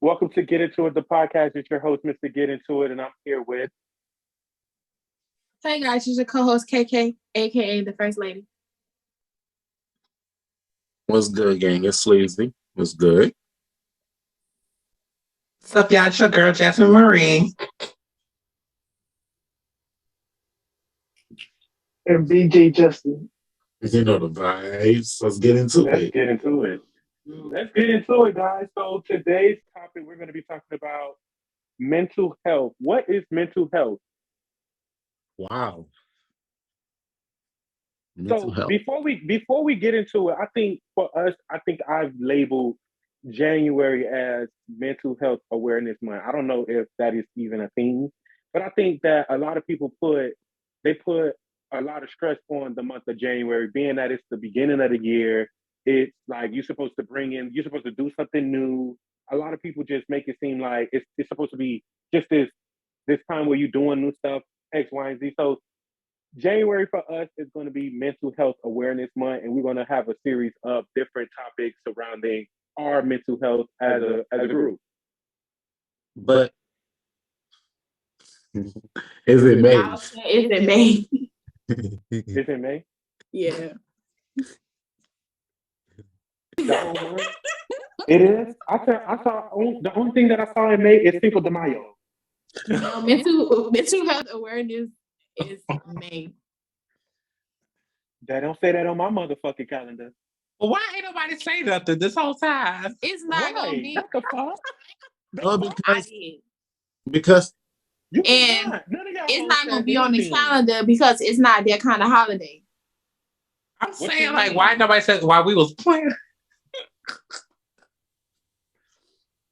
Welcome to Get Into It, the podcast. It's your host, Mr. Get Into It, and I'm here with. Hey guys, it's your co-host KK, aka the First Lady. What's good, gang? It's Sleazy. What's good? What's up, y'all? It's your girl, Jasmine Marie. And BJ Justin. You know the vibes. Let's get into Let's it. get into it. Let's get into it, guys. So today's topic, we're going to be talking about mental health. What is mental health? Wow. Mental So health. before we get into it, I think for us, I've labeled January as Mental Health Awareness Month. I don't know if that is even a thing, but I think that a lot of people put a lot of stress on the month of January, being that it's the beginning of the year. It's like you're supposed to do something new. A lot of people just make it seem like it's supposed to be just this time where you're doing new stuff, X, Y, and Z. So January for us is going to be Mental Health Awareness Month, and we're going to have a series of different topics surrounding our mental health as a group. But is it May? Is it May? Is it May? Yeah. The whole month? It is. I saw the only thing that I saw in May is Cinco de Mayo. No, mental health awareness is May. They don't say that on my motherfucking calendar. Well, why ain't nobody say nothing this whole time? It's not gonna Right. be. What the fuck? No, I did. because You And not. None of y'all It's hoes not gonna said be on the anything. calendar because it's not that kind of holiday. I'm What you saying, like, mean? why nobody said why we was playing?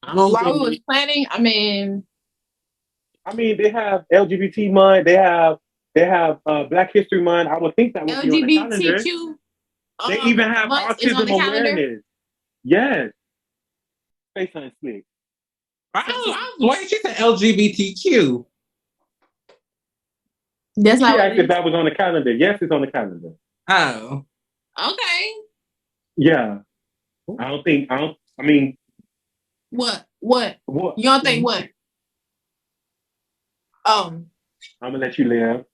I don't While we was think planning, I mean, they have LGBT month. They have Black History Month. I would think that would be on the calendar. LGBTQ. They even have month is on the autism calendar. awareness. Yes. Say something slick. I was waiting. She said LGBTQ. That's She not what asked it if is. that was on the calendar. Yes, it's on the calendar. Oh, Okay. Yeah. I mean, What? what? You don't think what? I'm gonna let you live.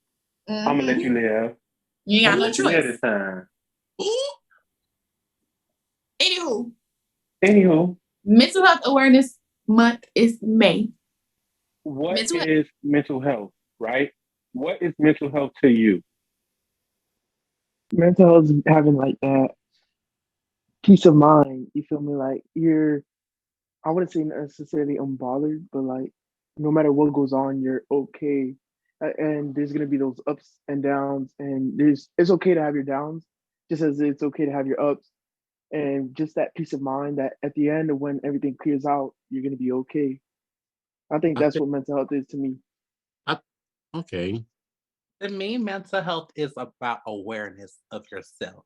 I'm gonna let you live. You ain't I'm got gonna no let you live choice. this time. Anywho, Anywho, Mental Health Awareness Month is May. what is Mental mental health, right? What is mental health to you? Mental health is having like that peace of mind. You feel me? Like I wouldn't say necessarily unbothered, but like no matter what goes on, you're okay. And there's gonna be those ups and downs, and it's okay to have your downs, just as it's okay to have your ups. And just that peace of mind that at the end of when everything clears out, you're gonna be okay. I think I that's think what mental health is to me. I, okay. to me, mental health is about awareness of yourself.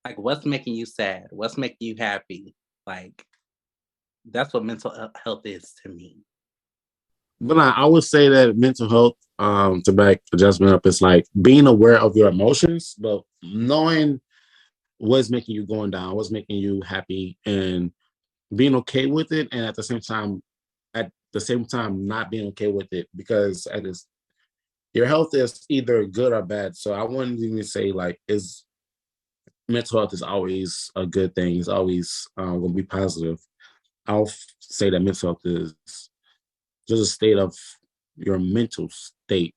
Like, what's making you sad? What's making you happy? Like, that's what mental health is to me. But I would say that mental health, to back adjustment up, is like being aware of your emotions, but knowing what's making you going down, what's making you happy, and being okay with it, and at the same time, not being okay with it because your health is either good or bad. So I wouldn't even say like is mental health is always a good thing. It's always going to be positive. I'll say that mental health is just a state of your mental state,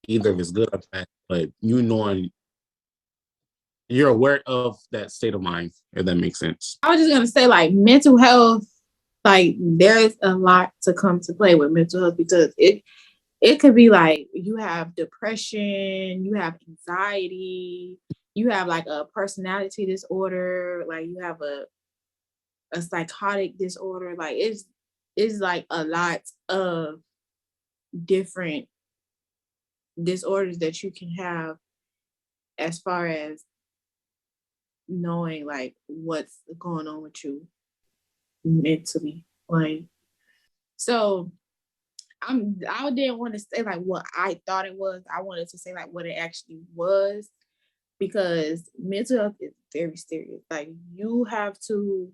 either if it's good or bad. But you knowing you're aware of that state of mind, if that makes sense. I was just gonna say, like, mental health, like there's a lot to come to play with mental health because it could be like you have depression, you have anxiety, you have like a personality disorder, like you have a psychotic disorder. Like it's like a lot of different disorders that you can have as far as knowing like what's going on with you mentally. Like, so I didn't want to say like what I thought it was. I wanted to say like what it actually was because mental health is very serious. Like, you have to,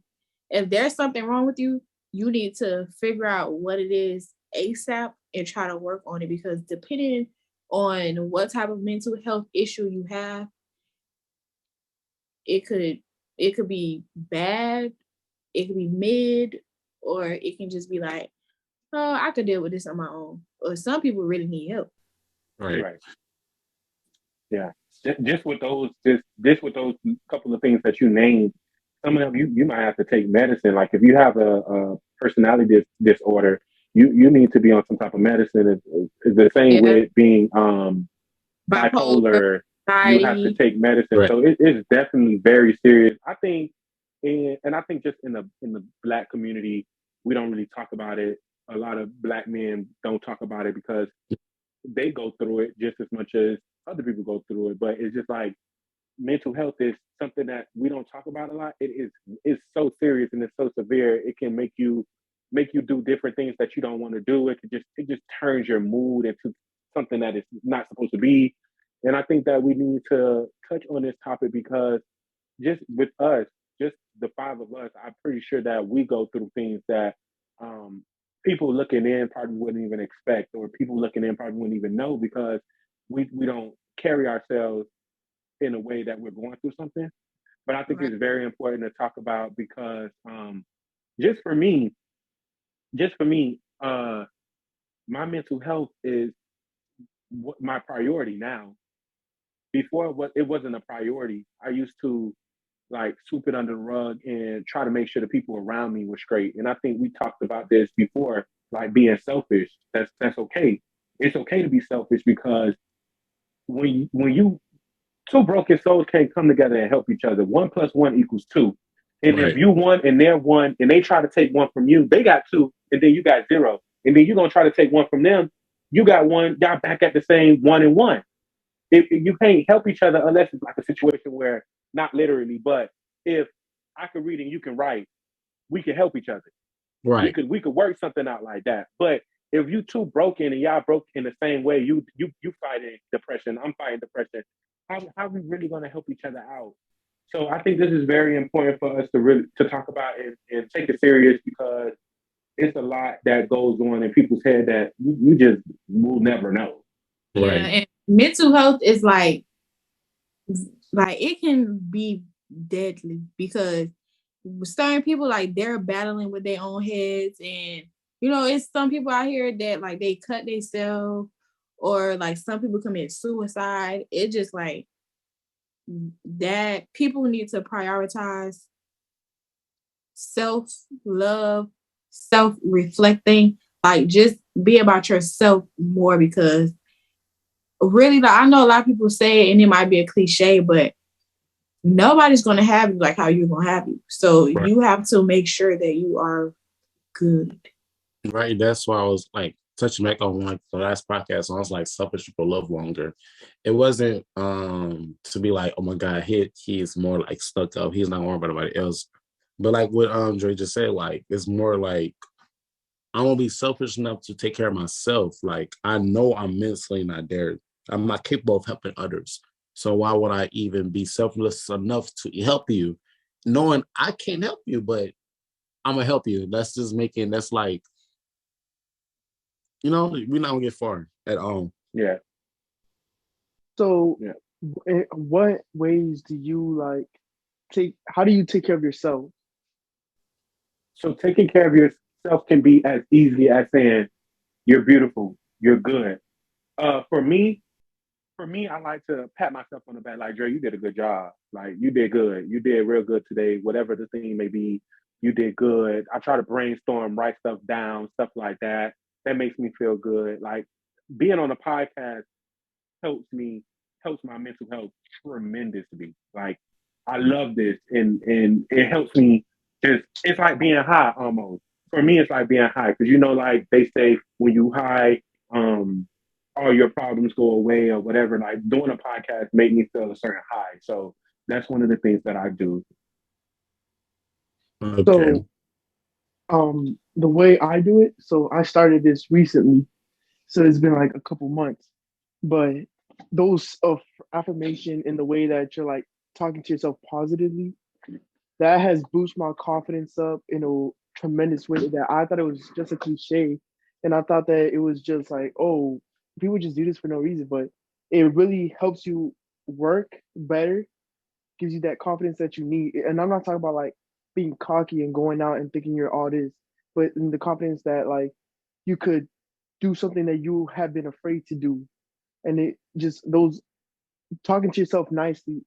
if there's something wrong with you, you need to figure out what it is ASAP and try to work on it, because depending on what type of mental health issue you have, it could be bad, it could be mid, or it can just be like, oh, I could deal with this on my own. Or some people really need help. Right. Right. Yeah. Just with those, just with those couple of things that you named, some of them you might have to take medicine. Like if you have a personality disorder, you need to be on some type of medicine. It's the same Yeah. with being Bipolar, bipolar. You have to anxiety. take medicine. Right. So it's definitely very serious. I think, and I think just in the Black community, we don't really talk about it. A lot of Black men don't talk about it because they go through it just as much as other people go through it. But it's just like mental health is something that we don't talk about a lot. It's so serious and it's so severe. It can make you do different things that you don't want to do. It just turns your mood into something that it's not supposed to be. And I think that we need to touch on this topic because just with us, just the five of us, I'm pretty sure that we go through things that um, people looking in probably wouldn't even expect, or people looking in probably wouldn't even know because we don't carry ourselves in a way that we're going through something. But I think Right. it's very important to talk about because just for me, just for me, my mental health is my priority now. Before it wasn't a priority. I used to like sweep it under the rug and try to make sure the people around me were straight. And I think we talked about this before, like being selfish. That's okay. It's okay to be selfish because when you two broken souls can't come together and help each other. 1 + 1 = 2. And if Right. you one and they're one and they try to take one from you, they got two, and then you got zero. And then you're gonna try to take one from them, you got one, y'all back at the same 1 and 1. If you can't help each other unless it's like a situation where not literally, but if I can read and you can write, we can help each other. Right. We could work something out like that. But if you two broken and y'all broke in the same way, you fighting depression, I'm fighting depression. How are we really gonna help each other out? So I think this is very important for us to really to talk about and take it serious because it's a lot that goes on in people's head that you just will never know. Yeah, Right. and mental health is like it can be deadly because certain people, like, they're battling with their own heads, and it's some people out here that like they cut themselves, or like some people commit suicide. It just like that people need to prioritize self-love, self-reflecting, like just be about yourself more, because really, like, I know a lot of people say it and it might be a cliche, but nobody's going to have you like how you're going to have you. So Right. you have to make sure that you are good. Right. That's why I was like touching back on like the last podcast. I was like, selfish people love longer. It wasn't to be like, oh my God, he's more like stuck up. He's not worried about anybody else. But like what Dre just said, like it's more like I'm gonna be selfish enough to take care of myself. Like I know I'm mentally not there. I'm not capable of helping others. So why would I even be selfless enough to help you, knowing I can't help you, but I'm gonna help you. That's just making that's like, we're not gonna get far at all. Yeah, So, yeah. what ways do you like take? How do you take care of yourself? So taking care of yourself can be as easy as saying you're beautiful, you're good. For me, I like to pat myself on the back, like Dre, you did a good job. Like you did good. You did real good today. Whatever the thing may be, you did good. I try to brainstorm, write stuff down, stuff like that. That makes me feel good. Like being on a podcast helps me, helps my mental health tremendously. Like I love this and it helps me just it's like being high almost. For me it's like being high because like they say when you high, um all your problems go away or whatever. Like doing a podcast made me feel a certain high. So that's one of the things that I do. Okay. So, the way I do it. So I started this recently. So it's been like a couple months, but those of affirmation in the way that you're like talking to yourself positively, that has boosted my confidence up tremendous way that I thought it was just a cliche, and I thought that it was just like, oh, people just do this for no reason, but it really helps you work better, gives you that confidence that you need. And I'm not talking about like being cocky and going out and thinking you're all this, but in the confidence that like you could do something that you have been afraid to do. And it just those talking to yourself nicely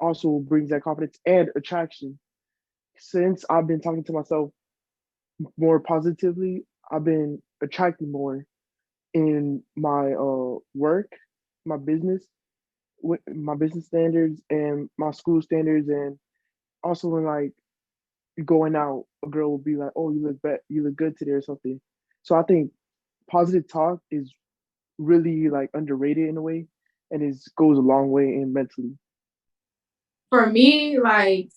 also brings that confidence and attraction. Since I've been talking to myself more positively, I've been attracting more in my work, my business, with my business standards and my school standards, and also when like going out, a girl will be like, "Oh, you look good today" or something. So I think positive talk is really like underrated in a way, and it goes a long way in mentally. For me, like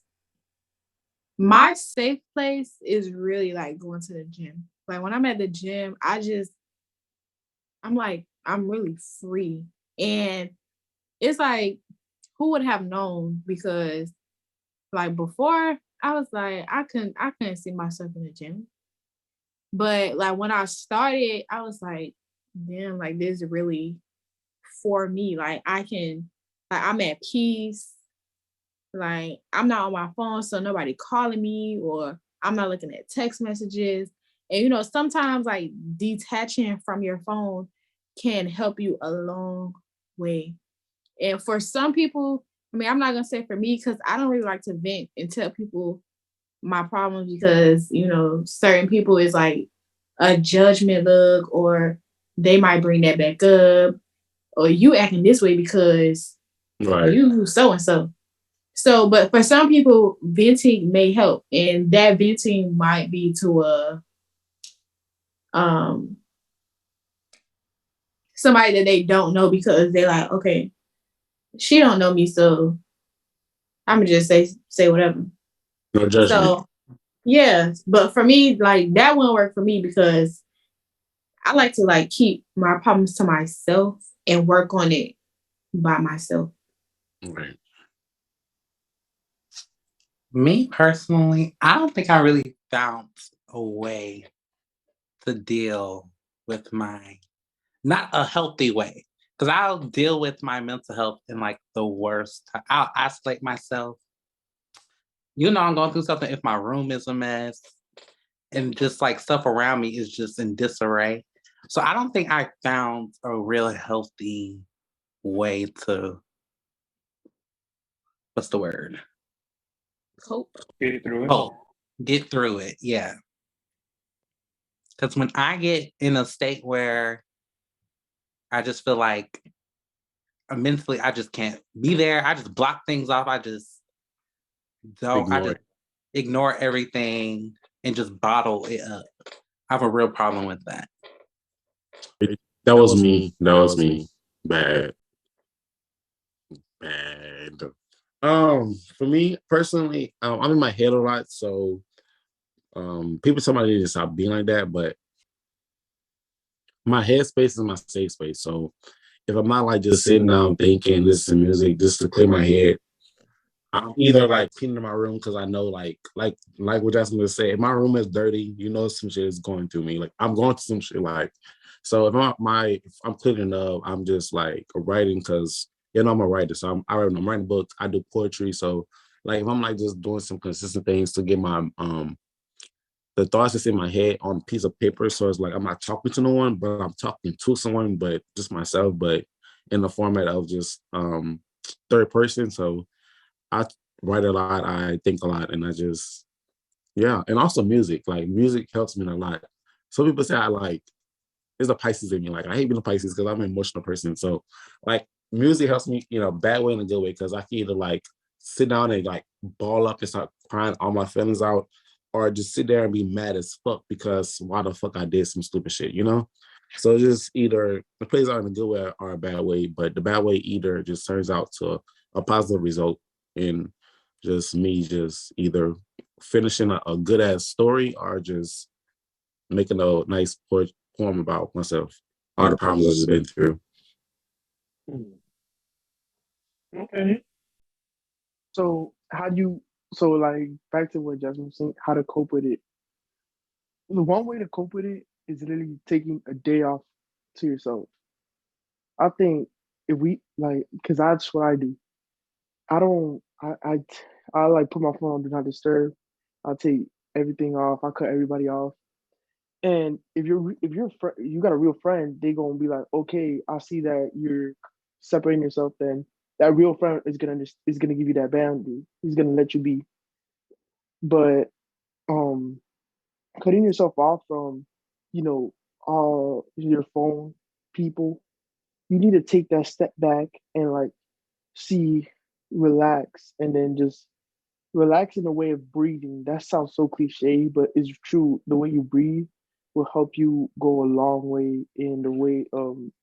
my safe place is really like going to the gym. Like when I'm at the gym, I'm like, I'm really free. And it's like, who would have known? Because like before, I was like, I couldn't see myself in the gym. But like when I started, I was like, damn, like this is really for me. Like I'm at peace. Like I'm not on my phone, so nobody calling me, or I'm not looking at text messages. And sometimes like detaching from your phone can help you a long way. And for some people, I mean, I'm not gonna say for me because I don't really like to vent and tell people my problems because certain people is like a judgment look, or they might bring that back up, or you acting this way because Right. you so and so. So, but for some people, venting may help, and that venting might be to a um somebody that they don't know because they're like, okay, she don't know me, so I'm gonna just say whatever. No judgment. So yeah, but for me, like that won't work for me because I like to like keep my problems to myself and work on it by myself. Right. Me personally, I don't think I really found a way to deal with my not a healthy way. Because I'll deal with my mental health in like the worst. I'll isolate myself. I'm going through something if my room is a mess and just like stuff around me is just in disarray. So I don't think I found a real healthy way to, what's the word? Cope. Get it through it. Oh, get through it. Yeah. Because when I get in a state where I just feel like mentally I just can't be there, I just block things off. I just I Ignore just ignore everything and just bottle it up. I have a real problem with that. it. That was me. That was me. Bad. Bad. For me personally, I'm in my head a lot, so people tell me I need to stop being like that, but my headspace is my safe space. So if I'm not like just sitting down thinking, listening to music just to clear my head, I'm either like cleaning my room because I know like what Jasmine was saying, if my room is dirty, some shit is going through me. Like I'm going through some shit so if I'm cleaning up, I'm just like writing because I'm a writer. So I'm writing books, I do poetry. So like if I'm like just doing some consistent things to get my the thoughts that's in my head on a piece of paper. So it's like I'm not talking to no one, but I'm talking to someone, but just myself, but in the format of just third person. So I write a lot, I think a lot, and I just and also music. Like music helps me a lot. Some people say I like there's a Pisces in me. Like I hate being a Pisces because I'm an emotional person. So like music helps me, bad way and a good way because I can either like sit down and like ball up and start crying all my feelings out, or just sit there and be mad as fuck because why the fuck I did some stupid shit. So just either it plays out in a good way or a bad way, but the bad way either just turns out to a positive result in just me just either finishing a good ass story or just making a nice poem about myself, all the problems I've been through. Okay. So how do you so like back to what Jasmine was saying, how to cope with it. the one way to cope with it is literally taking a day off to yourself. I think if we like, because that's what I do. I don't. I like put my phone on do not disturb. I take everything off. I cut everybody off. And you got a real friend, they gonna be like, okay, I see that you're separating yourself. Then that real friend is gonna give you that boundary. He's gonna let you be. But um, cutting yourself off from, you know, all your phone people, you need to take that step back and like see, relax, and then just relax in a way of breathing. That sounds so cliche, but it's true. The way you breathe will help you go a long way in the way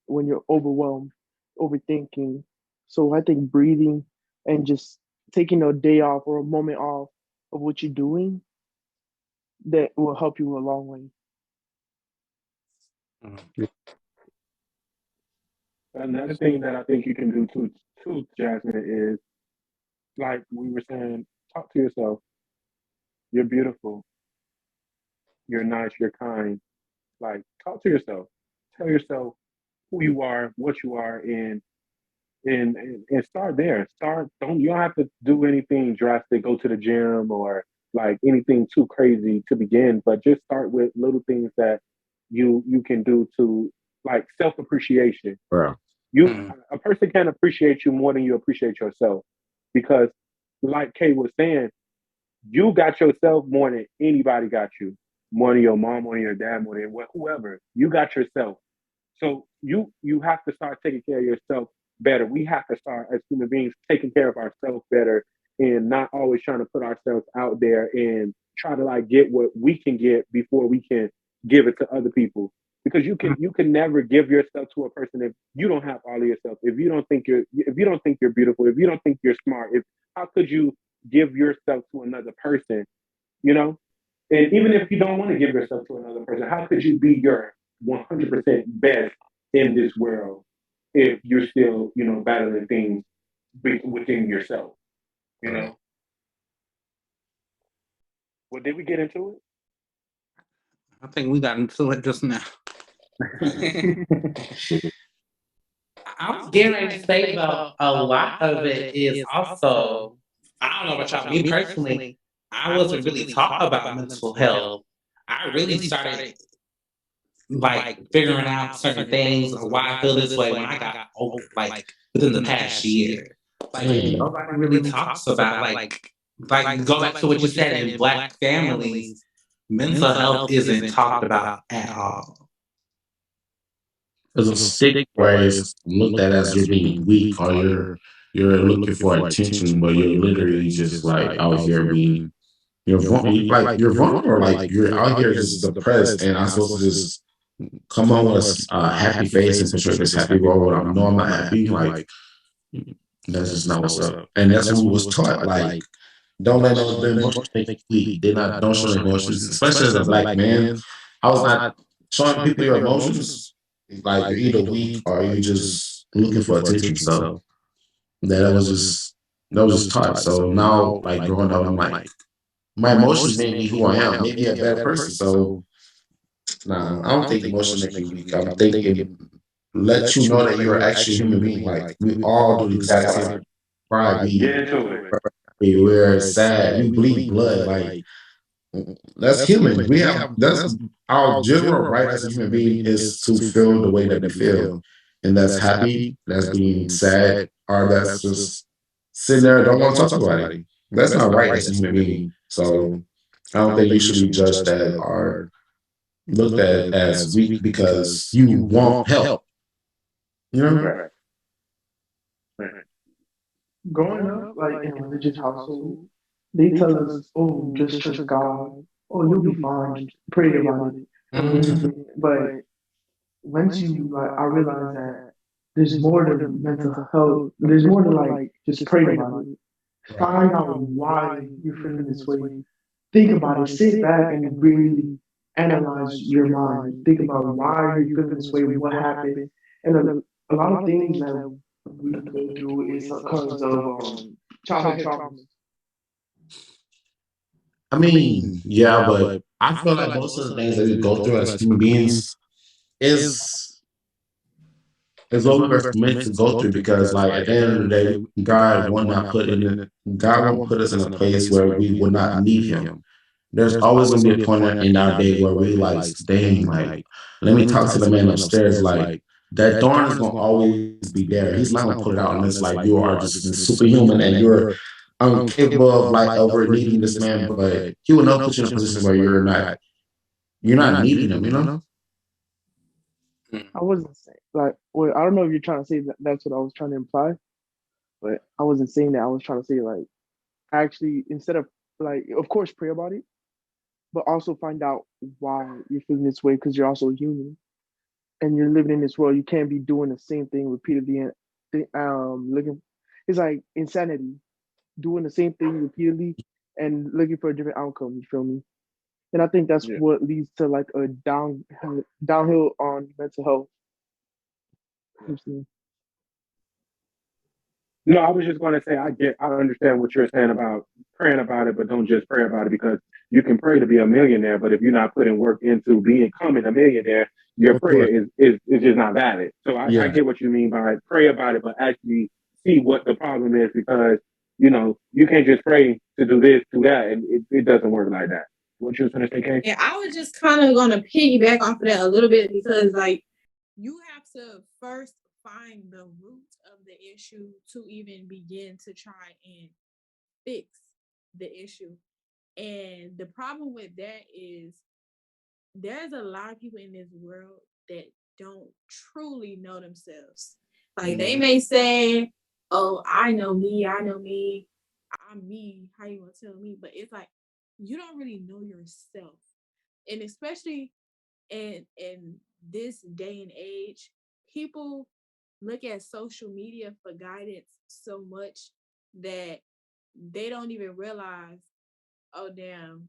when you're overwhelmed, overthinking. So I think breathing and just taking a day off or a moment off of what you're doing, that will help you a long way. Another thing that I think you can do too, Jasmine, is like we were saying, talk to yourself. You're beautiful. You're nice. You're kind. Like talk to yourself. Tell yourself who you are, what you are, and start there. Start. Don't you don't have to do anything drastic. Go to the gym or like anything too crazy to begin, but just start with little things that you can do to like self appreciation. Bro. You Mm. a person can appreciate you more than you appreciate yourself because, like Kay was saying, you got yourself more than anybody got you. More than your mom, more than your dad, more than whoever. You got yourself. So you have to start taking care of yourself better. We have to start as human beings taking care of ourselves better and not always trying to put ourselves out there and try to like get what we can get before we can give it to other people. Because you can never give yourself to a person if you don't have all of yourself. If you don't think you're beautiful, if you don't think you're smart, if how could you give yourself to another person, you know? And even if you don't want to give yourself to another person, how could you be your 100% best in this world if you're still, battling things within yourself, you know? Well, did we get into I think we got into it just now. I was getting ready to say though, a lot of it is also, I don't know about y'all, me personally, I wasn't really taught about mental health. I really started like figuring out certain things or why I feel this way when I got older, like within the past year. Like nobody really talks about like go back to what you said in Black families, mental health isn't talked about at all. There's a sick where it's looked at as you're being weak or you're looking for attention, but you're literally just like out here being you're vulnerable, like you're out here just depressed, and I'm supposed to just come on with a happy face and portray this happy role. But I know I'm not happy. Like that's just not what's up, and that's what we was taught. Like don't let no the emotions make you weak. They not don't show emotions, especially as a black man. I was not showing people your emotions. Like you're either weak or you just looking for attention. So that was just taught. So now, like growing up, I'm like my emotions made me who I am. Made me a better person. So nah, I don't think emotions make you weak. I'm thinking let you know that you're actually a human being. Like we all do the exact same. Cry, it? Get into it. we're sad, we bleed blood. Like that's human. We have that's our general right as a human being is to feel the way that we feel, and that's happy, that's being sad, or that's just sitting there and don't want to talk about it. That's not right as a human being. So I don't think you should be judged at or looked at as weak because you want help. You know? Right. Right. Growing up, like in a religious household, they tell us, "Oh, just trust God. Oh, you'll be fine. Just pray about it." But once you like, I realized that there's more to mental health. There's more to like just pray about it. Find out why you're feeling this way. Think about it. Sit back and really analyze your mind. Think about why you're feeling this way. What happened? And a lot of things that we go through is because of childhood traumas. I mean, yeah, but I feel like most of the things that we go through as human beings is what we were meant to go through, because like at the end of the day, God won't put us in a place where we would not need him. There's always gonna be a point in our day where we like, dang, like, let me talk to the man upstairs. Like, that thorn is gonna always be there. He's not gonna put it out unless like you are just superhuman and you're incapable of like over needing this man, but he will not put you in a position where you're not needing him, you know? I wasn't saying like, well, I don't know if you're trying to say that that's what I was trying to imply, but I wasn't saying that. I was trying to say like, actually, instead of like, of course, pray about it, but also find out why you're feeling this way, because you're also human and you're living in this world. You can't be doing the same thing repeatedly and looking. It's like insanity, doing the same thing repeatedly and looking for a different outcome. You feel me? And I think that's Yeah. what leads to like a downhill on mental health. No, I was just going to say I understand what you're saying about praying about it, but don't just pray about it, because you can pray to be a millionaire, but if you're not putting work into becoming a millionaire, your Of prayer course. is just not valid. So I Yeah. get what you mean by pray about it, but actually see what the problem is, because you can't just pray to do this, do that, and it doesn't work like that. What you was going to say, Kay? Yeah, I was just kind of gonna piggyback off of that a little bit, because like you have to first find the root of the issue to even begin to try and fix the issue. And the problem with that is there's a lot of people in this world that don't truly know themselves. Like they may say, "Oh, I know me, I'm me." How you gonna tell me? But it's like you don't really know yourself, and especially in this day and age, people look at social media for guidance so much that they don't even realize, oh damn,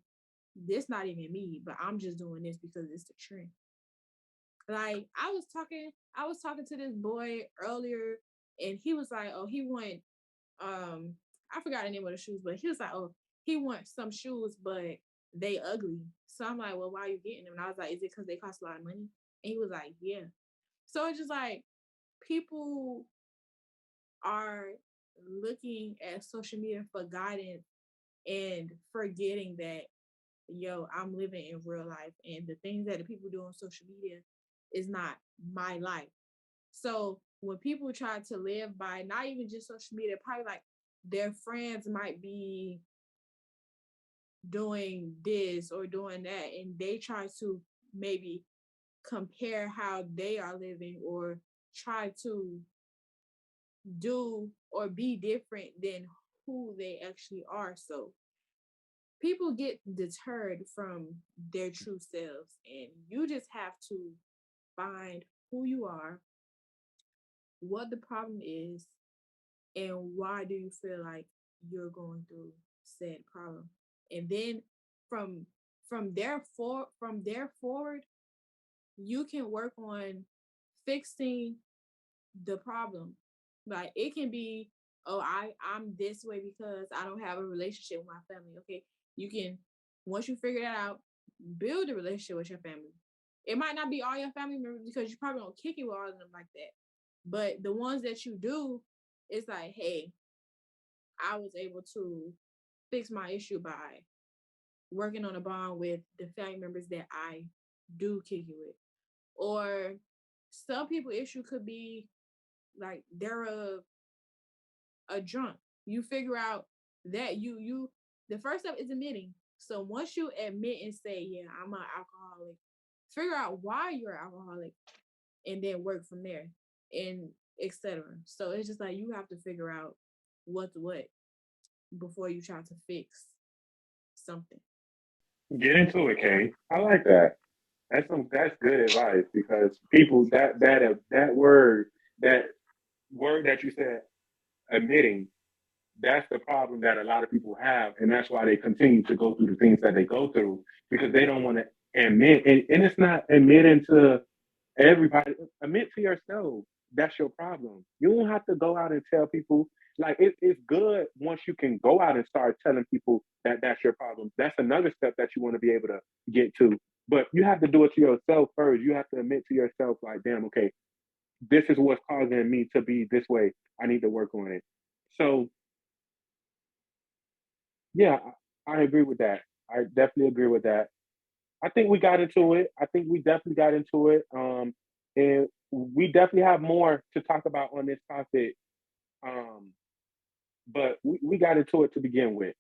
this not even me, but I'm just doing this because it's the trend. Like I was talking to this boy earlier, and he was like, oh, he want I forgot the name of the shoes, but he was like, oh, he wants some shoes, but they ugly. So I'm like, well, why are you getting them? And I was like, is it because they cost a lot of money? And he was like, yeah. So it's just like people are looking at social media for guidance and forgetting that, yo, I'm living in real life, and the things that the people do on social media is not my life. So when people try to live by not even just social media, probably like their friends might be doing this or doing that, and they try to maybe compare how they are living or try to do or be different than who they actually are. So people get deterred from their true selves, and you just have to find who you are, what the problem is, and why do you feel like you're going through said problem. And then from from there forward, you can work on fixing the problem. Like it can be, oh, I'm this way because I don't have a relationship with my family. Okay, you can, once you figure that out, build a relationship with your family. It might not be all your family members because you probably don't kick it with all of them like that. But the ones that you do, it's like, hey, I was able to fix my issue by working on a bond with the family members that I do kick it with. Or some people issue could be like they're a drunk. You figure out that you the first step is admitting. So once you admit and say, yeah, I'm an alcoholic, figure out why you're an alcoholic and then work from there and etc. So it's just like you have to figure out what's what before you try to fix something. Get into it, Kay. I like that. That's good advice, because people that word that you said, admitting, that's the problem that a lot of people have, and that's why they continue to go through the things that they go through, because they don't want to admit, and it's not admitting to everybody. Admit to yourself that's your problem. You don't have to go out and tell people. like it's good once you can go out and start telling people that that's your problem. That's another step that you want to be able to get to. But you have to do it to yourself first. You have to admit to yourself, like, damn, okay, this is what's causing me to be this way. I need to work on it. So yeah, I agree with that. I definitely agree with that. I think we got into it. I think we definitely got into it. And we definitely have more to talk about on this topic. Um, but we got into it to begin with.